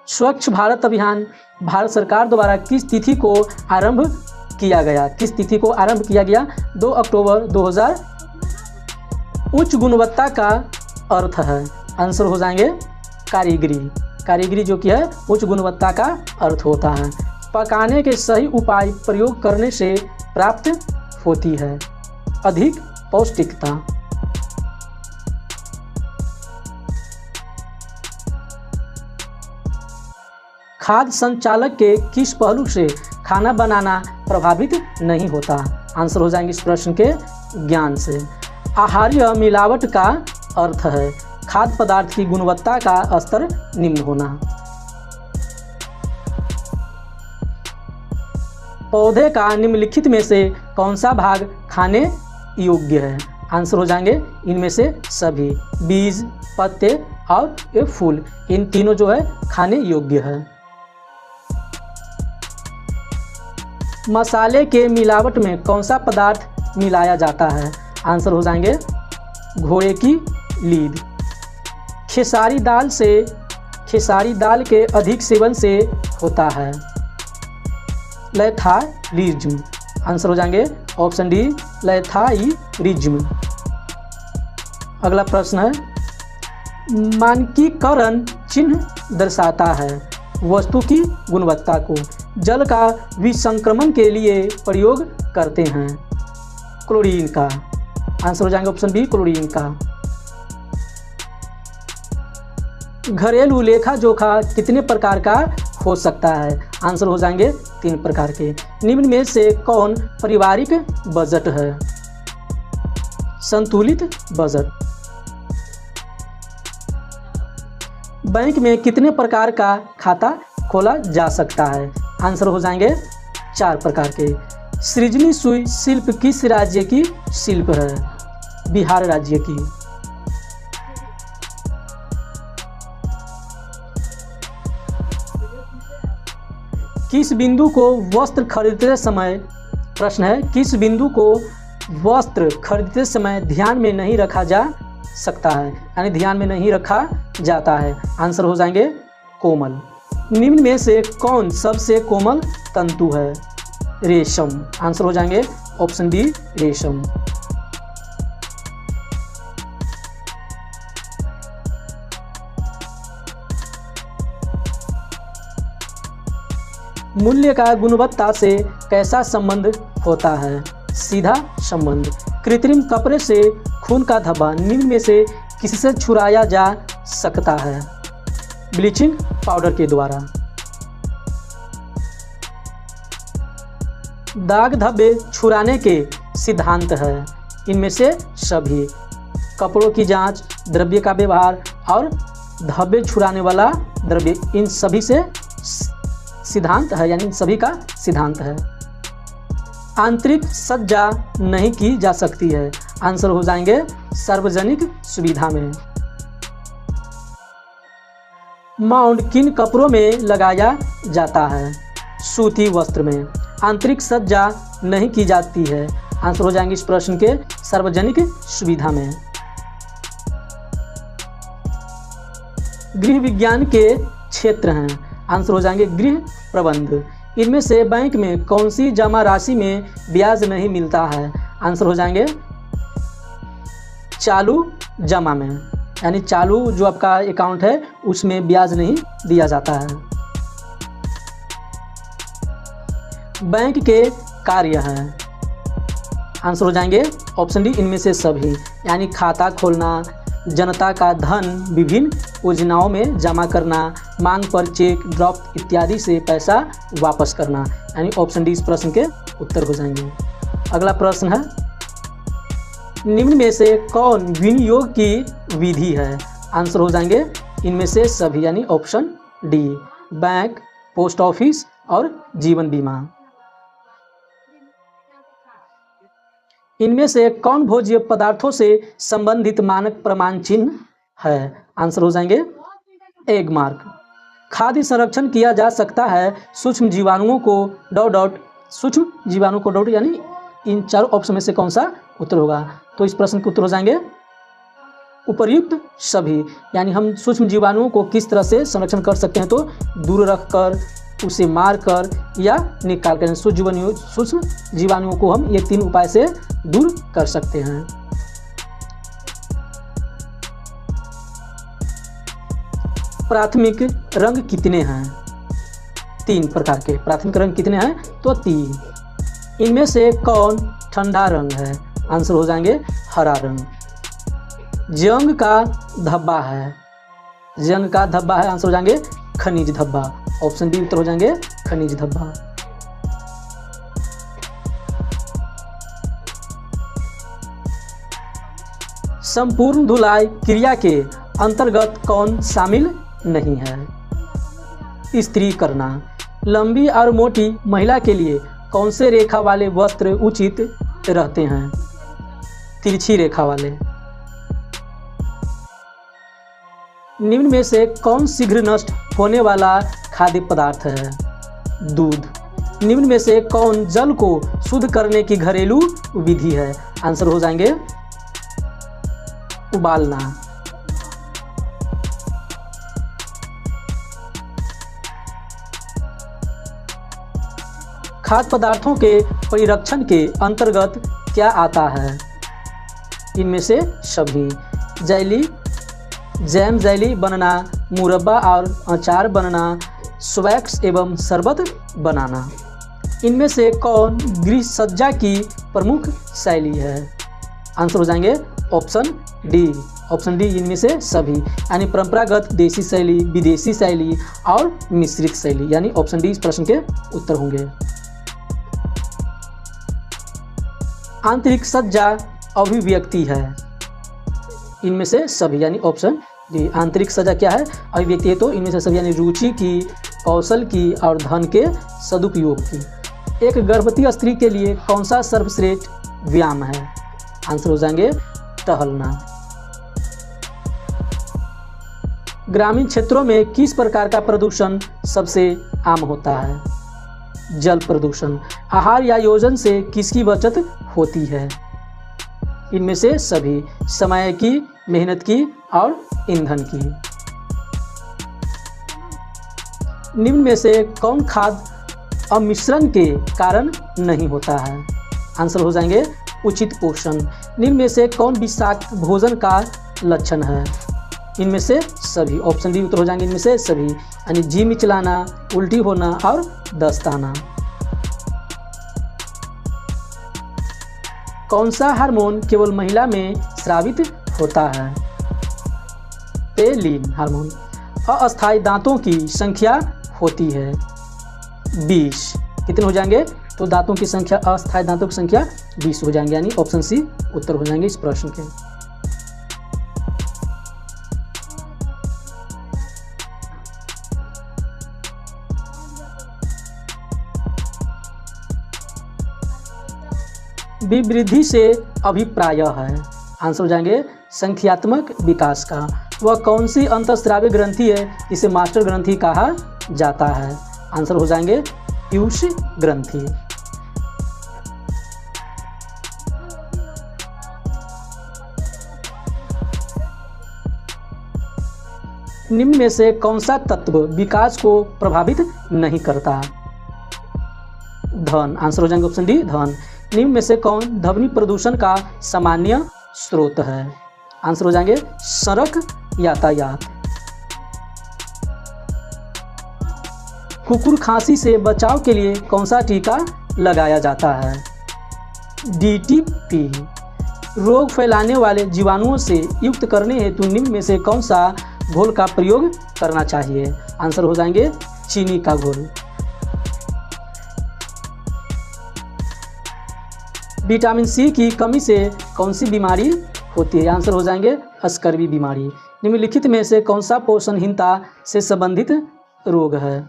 स्वच्छ भारत अभियान भारत सरकार द्वारा किस तिथि को आरंभ किया गया? किस तिथि को आरंभ किया गया? 2 अक्टूबर 2000। उच्च गुणवत्ता का अर्थ है, आंसर हो जाएंगे कारीगरी। कारीगरी जो कि है उच्च गुणवत्ता का अर्थ होता है। पकाने के सही उपाय प्रयोग करने से प्राप्त होती है अधिक पौष्टिकता। खाद्य संचालक के किस पहलू से खाना बनाना प्रभावित नहीं होता? आंसर हो जाएंगे इस प्रश्न के ज्ञान से। आहार्य मिलावट का अर्थ है खाद्य पदार्थ की गुणवत्ता का स्तर निम्न होना। पौधे का निम्नलिखित में से कौन सा भाग खाने योग्य है? आंसर हो जाएंगे इनमें से सभी, बीज, पत्ते और ये फूल, इन तीनों जो है खाने योग्य है। मसाले के मिलावट में कौन सा पदार्थ मिलाया जाता है? आंसर हो जाएंगे घोड़े की लीद। खेसारी दाल के अधिक सेवन से होता है लेथाइरिज्म। आंसर हो जाएंगे ऑप्शन डी लेथाइरिज्म। अगला प्रश्न है, मानकीकरण चिन्ह दर्शाता है वस्तु की गुणवत्ता को। जल का विसंक्रमण के लिए प्रयोग करते हैं क्लोरीन का। आंसर हो जाएंगे ऑप्शन बी क्लोरीन का। घरेलू लेखा जोखा कितने प्रकार का हो सकता है? आंसर हो जाएंगे 3 प्रकार के। निम्न में से कौन पारिवारिक बजट है? संतुलित बजट। बैंक में कितने प्रकार का खाता खोला जा सकता है? आंसर हो जाएंगे 4 प्रकार के। सृजनी सुई शिल्प किस राज्य की शिल्प है? बिहार राज्य की। किस बिंदु को वस्त्र खरीदते समय, प्रश्न है, किस बिंदु को वस्त्र खरीदते समय ध्यान में नहीं रखा जा सकता है, यानी ध्यान में नहीं रखा जाता है? आंसर हो जाएंगे कोमल। निम्न में से कौन सबसे कोमल तंतु है? रेशम। आंसर हो जाएंगे ऑप्शन बी रेशम। मूल्य का गुणवत्ता से कैसा संबंध होता है? सीधा संबंध। कृत्रिम कपड़े से खून का धब्बा निम्न में से किससे छुड़ाया जा सकता है? ब्लीचिंग पाउडर के द्वारा। दाग धब्बे छुड़ाने के सिद्धांत है इनमें से सभी, कपड़ों की जांच, द्रव्य का व्यवहार और धब्बे छुड़ाने वाला द्रव्य, इन सभी से सिद्धांत है, यानी सभी का सिद्धांत है। आंतरिक सज्जा नहीं की जा सकती है? आंसर हो जाएंगे सार्वजनिक सुविधा में। माउंट किन कपड़ों में लगाया जाता है? सूती वस्त्र में। आंतरिक सज्जा नहीं की जाती है? आंसर हो जाएंगे इस प्रश्न के सार्वजनिक सुविधा में। गृह विज्ञान के क्षेत्र हैं? आंसर हो जाएंगे गृह प्रबंध। इनमें से बैंक में कौन सी जमा राशि में ब्याज नहीं मिलता है? आंसर हो जाएंगे चालू जमा में, यानी चालू जो आपका अकाउंट है उसमें ब्याज नहीं दिया जाता है। बैंक के कार्य हैं? आंसर हो जाएंगे ऑप्शन डी इनमें से सभी, यानी खाता खोलना, जनता का धन विभिन्न योजनाओं में जमा करना, मांग पर चेक ड्राफ्ट इत्यादि से पैसा वापस करना, यानी ऑप्शन डी इस प्रश्न के उत्तर हो जाएंगे। अगला प्रश्न है, निम्न में से कौन विनियोग की विधि है? आंसर हो जाएंगे इनमें से सभी, यानी option D, bank, post office और जीवन बीमा। इनमें से कौन भोज्य पदार्थों से संबंधित मानक प्रमाण चिन्ह है? आंसर हो जाएंगे एग मार्क। खाद्य संरक्षण किया जा सकता है सूक्ष्म जीवाणुओं को सूक्ष्म जीवाणु को यानी इन चारों ऑप्शन में से कौन सा उत्तर होगा? तो इस प्रश्न के उत्तर हो जाएंगे उपर्युक्त सभी, यानी हम सूक्ष्म जीवाणुओं को किस तरह से संरक्षण कर सकते हैं, तो दूर रख कर, उसे मार कर या निकाल कर, सूक्ष्म जीवाणुओं को हम ये 3 उपाय से दूर कर सकते हैं। प्राथमिक रंग कितने हैं? 3 प्रकार के प्राथमिक रंग कितने हैं? तो 3। इनमें से कौन ठंडा रंग है? आंसर हो जाएंगे हरा रंग। जंग का धब्बा है, जंग का धब्बा है, आंसर हो जाएंगे खनिज धब्बा। ऑप्शन बी उत्तर हो जाएंगे खनिज धब्बा। संपूर्ण धुलाई क्रिया के अंतर्गत कौन शामिल नहीं है? स्त्री करना। लंबी और मोटी महिला के लिए कौन से रेखा वाले वस्त्र उचित रहते हैं? तिरछी रेखा वाले। निम्न में से कौन शीघ्र नष्ट होने वाला खाद्य पदार्थ है? दूध। निम्न में से कौन जल को शुद्ध करने की घरेलू विधि है? आंसर हो जाएंगे उबालना। खाद्य पदार्थों के परिरक्षण के अंतर्गत क्या आता है? इनमें से सभी। जैली, जैम जेली बनना, मुरब्बा और अचार बनना, स्वैक्स एवं शरबत बनाना। इनमें से कौन गृह सज्जा की प्रमुख शैली है? आंसर हो जाएंगे ऑप्शन डी। ऑप्शन डी इनमें से सभी, यानी परंपरागत, देसी शैली, विदेशी शैली और मिश्रित शैली, यानी ऑप्शन डी इस प्रश्न के उत्तर होंगे। आंतरिक सज्जा अभिव्यक्ति है? इनमें से सभी, यानी ऑप्शन डी। आंतरिक सज्जा क्या है? अभिव्यक्ति है, तो इनमें से सभी, यानी रुचि की, कौशल की और धन के सदुपयोग की। एक गर्भवती स्त्री के लिए कौन सा सर्वश्रेष्ठ व्यायाम है? आंसर हो जाएंगे टहलना। ग्रामीण क्षेत्रों में किस प्रकार का प्रदूषण सबसे आम होता है? जल प्रदूषण। आहार या योजन से किसकी बचत होती है? इनमें से सभी, समय की, मेहनत की और ईंधन की। निम्न में से कौन खाद्य अमिश्रण के कारण नहीं होता है? आंसर हो जाएंगे उचित पोषण। निम्न में से कौन विषाक्त भोजन का लक्षण है? इनमें से सभी। ऑप्शन डी उत्तर हो जाएंगे इनमें से सभी, यानी जी मिचलाना, उल्टी होना और दस्त आना। कौन सा हार्मोन केवल महिला में स्रावित होता है? Tallinn hormone. अस्थायी दांतों की संख्या होती है 20। कितने हो जाएंगे? तो दांतों की संख्या, अस्थायी दांतों की संख्या 20 हो जाएंगे, यानी ऑप्शन सी उत्तर हो जाएंगे इस प्रश्न के। विवृद्धि से अभिप्राय है? आंसर हो जाएंगे संख्यात्मक विकास का। वह कौन सी अंतःस्रावी ग्रंथि है जिसे मास्टर ग्रंथि कहा जाता है? आंसर हो जाएंगे पीयूष ग्रंथि। निम्न में से कौन सा तत्व विकास को प्रभावित नहीं करता? धन। आंसर हो जाएंगे ऑप्शन डी धन। निम्न में से कौन ध्वनि प्रदूषण का सामान्य स्रोत है? आंसर हो जाएंगे सड़क यातायात। कुकुर खांसी से बचाव के लिए कौन सा टीका लगाया जाता है? DTP। रोग फैलाने वाले जीवाणुओं से युक्त करने हेतु निम्न में से कौन सा घोल का प्रयोग करना चाहिए? आंसर हो जाएंगे चीनी का घोल। विटामिन सी की कमी से कौन सी बीमारी होती है? आंसर हो जाएंगे स्कर्वी बीमारी। निम्नलिखित में से कौन सा पोषणहीनता से संबंधित रोग है?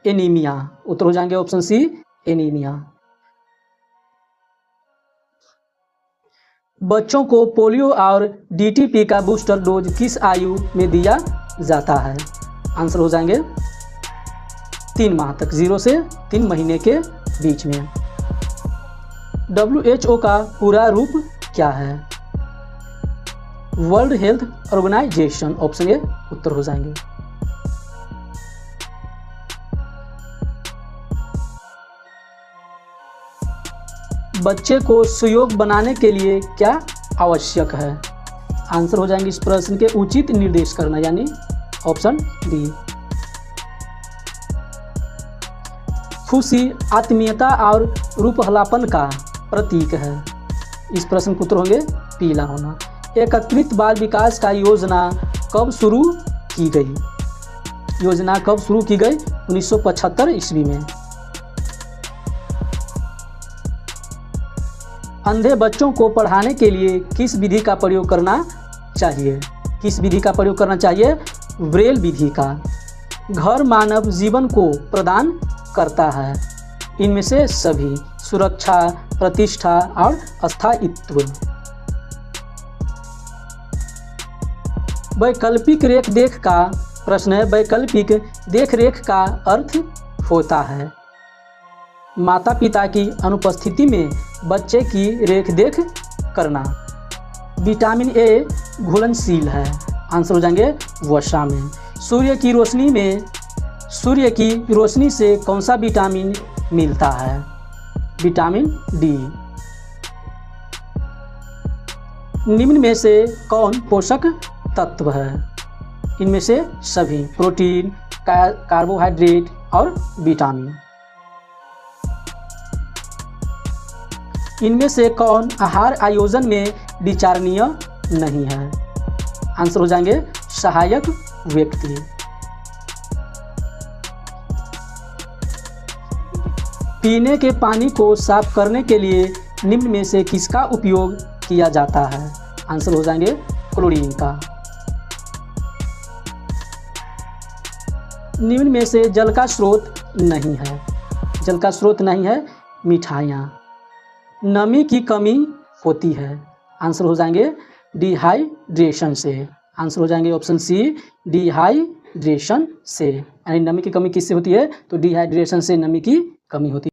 एनीमिया। उत्तर हो जाएंगे ऑप्शन सी एनीमिया। बच्चों को पोलियो और DTP का बूस्टर डोज किस आयु में दिया जाता है? आंसर हो जाएंगे 3 माह तक, 0 से 3 महीने के बीच में। WHO का पूरा रूप क्या है? World Health Organisation, option A उत्तर हो जाएंगे। बच्चे को सुयोग बनाने के लिए क्या आवश्यक है? आंसर हो जाएंगे इस प्रश्न के उचित निर्देश करना, यानी ऑप्शन डी। खुशी आत्मीयता और रूपहलापन का प्रतीक है। इस प्रश्न के उत्तर होंगे पीला होना। एकीकृत बाल विकास का योजना कब शुरू की गई? योजना कब शुरू की गई? 1975 ईस्वी में। अंधे बच्चों को पढ़ाने के लिए किस विधि का प्रयोग करना चाहिए? किस विधि का प्रयोग करना चाहिए? ब्रेल विधि का। घर मानव जीवन को प्रदान करता है। इनमें से सभी: सुरक्षा, प्रतिष्ठा और स्थायित्व। वैकल्पिक रेख देख का प्रश्न है। वैकल्पिक देख रेख का अर्थ होता है माता पिता की अनुपस्थिति में बच्चे की रेख देख करना। विटामिन ए घुलनशील है। आंसर हो जाएंगे वसा में। सूर्य की रोशनी से कौन सा विटामिन मिलता है? Vitamin D. निम्न में से कौन पोषक तत्व है? इनमें से सभी: प्रोटीन, कार्बोहाइड्रेट और विटामिन। इनमें से कौन आहार आयोजन में विचारणीय नहीं है? आंसर हो जाएंगे सहायक व्यक्ति। पीने के पानी को साफ करने के लिए निम्न में से किसका उपयोग किया जाता है? आंसर हो जाएंगे क्लोरीन का। निम्न में से जल का स्रोत नहीं है। जल का स्रोत नहीं है मिठाइयाँ। नमी की कमी होती है। आंसर हो जाएंगे डिहाइड्रेशन से। आंसर हो जाएंगे ऑप्शन सी, डिहाइड्रेशन से। यानी नमी की कमी किससे होती है? तो डिहाइड्रेशन से नमी की कमी होती है।